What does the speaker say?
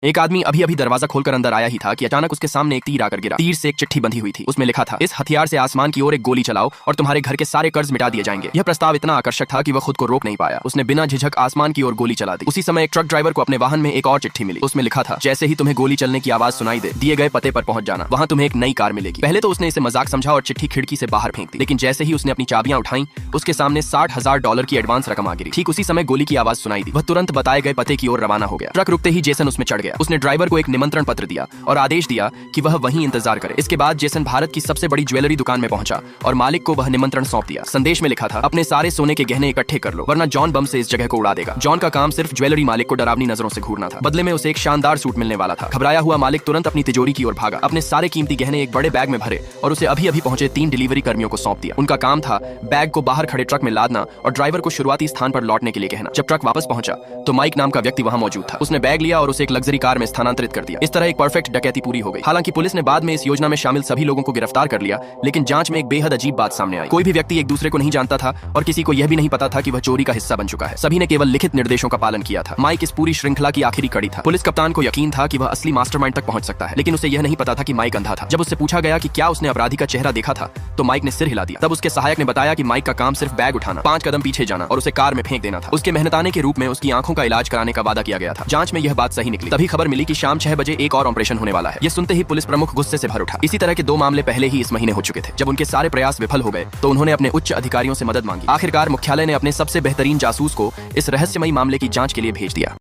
एक आदमी अभी अभी दरवाजा खोलकर अंदर आया ही था कि अचानक उसके सामने एक तीर आकर गिरा। तीर से एक चिट्ठी बंधी हुई थी। उसमें लिखा था, इस हथियार से आसमान की ओर एक गोली चलाओ और तुम्हारे घर के सारे कर्ज मिटा दिए जाएंगे। यह प्रस्ताव इतना आकर्षक था कि वह खुद को रोक नहीं पाया। उसने बिना झिझक आसमान की ओर गोली चला दी। उसी समय एक ट्रक ड्राइवर को अपने वाहन में एक और चिट्ठी मिली। उसमें लिखा था, जैसे ही तुम्हें गोली चलने की आवाज सुनाई दे, दिए गए पते पर पहुंच जाना, वहां तुम्हें एक नई कार मिलेगी। पहले तो उसने इसे मजाक समझा और चिट्ठी खिड़की से बाहर फेंक दी, लेकिन जैसे ही उसने अपनी चाबियां उठाई, उसके सामने $60,000 की एडवांस रकम आ गिरी। ठीक उसी समय गोली की आवाज सुनाई दी। वह तुरंत बताए गए पते की ओर रवाना हो गया। ट्रक रुकते ही जेसन उसमें चढ़ गया। उसने ड्राइवर को एक निमंत्रण पत्र दिया और आदेश दिया कि वह वहीं इंतजार करे। इसके बाद जेसन भारत की सबसे बड़ी ज्वेलरी दुकान में पहुंचा और मालिक को वह निमंत्रण सौंप दिया। संदेश में लिखा था, अपने सारे सोने के गहने इकट्ठे कर लो, वरना जॉन बम से इस जगह को उड़ा देगा। जॉन का काम सिर्फ ज्वेलरी मालिक को डरावनी नजरों से घूरना था। बदले में उसे एक शानदार सूट मिलने वाला था। घबराया हुआ मालिक तुरंत अपनी तिजोरी की ओर भागा, अपने सारे कीमती गहने एक बड़े बैग में भरे और उसे अभी अभी पहुंचे 3 डिलीवरी कर्मियों को सौंप दिया। उनका काम था बैग को बाहर खड़े ट्रक में लादना और ड्राइवर को शुरुआती स्थान पर लौटने के लिए कहना। जब ट्रक वापस पहुंचा तो माइक नाम का व्यक्ति वहां मौजूद था। उसने बैग लिया और उसे एक लग्जरी कार में स्थानांतरित कर दिया। इस तरह एक परफेक्ट डकैती पूरी हो गई। हालांकि पुलिस ने बाद में इस योजना में शामिल सभी लोगों को गिरफ्तार कर लिया, लेकिन जांच में एक बेहद अजीब बात सामने आई। कोई भी व्यक्ति एक दूसरे को नहीं जानता था और किसी को यह भी नहीं पता था कि वह चोरी का हिस्सा बन चुका है। सभी ने केवल लिखित निर्देशों का पालन किया था। माइक इस पूरी श्रृंखला की आखिरी कड़ी था। पुलिस कप्तान को यकीन था कि वह असली मास्टरमाइंड तक पहुंच सकता है, लेकिन उसे यह नहीं पता था कि माइक अंधा था। जब उससे पूछा गया कि क्या उसने अपराधी का चेहरा देखा था, तो माइक ने सिर हिला दिया। तब उसके सहायक ने बताया कि माइक का काम सिर्फ बैग उठाना, 5 कदम पीछे जाना और उसे कार में फेंक देना था। उसके मेहनताने के रूप में उसकी आंखों का इलाज कराने का वादा किया गया था। जांच में यह बात सही निकली। तभी खबर मिली कि शाम 6 बजे एक और ऑपरेशन होने वाला है। यह सुनते ही पुलिस प्रमुख गुस्से से भर उठा। इसी तरह के 2 मामले पहले ही इस महीने हो चुके थे। जब उनके सारे प्रयास विफल हो गए तो उन्होंने अपने उच्च अधिकारियों से मदद मांगी। आखिरकार मुख्यालय ने अपने सबसे बेहतरीन जासूस को इस रहस्यमयी मामले की जांच के लिए भेज दिया।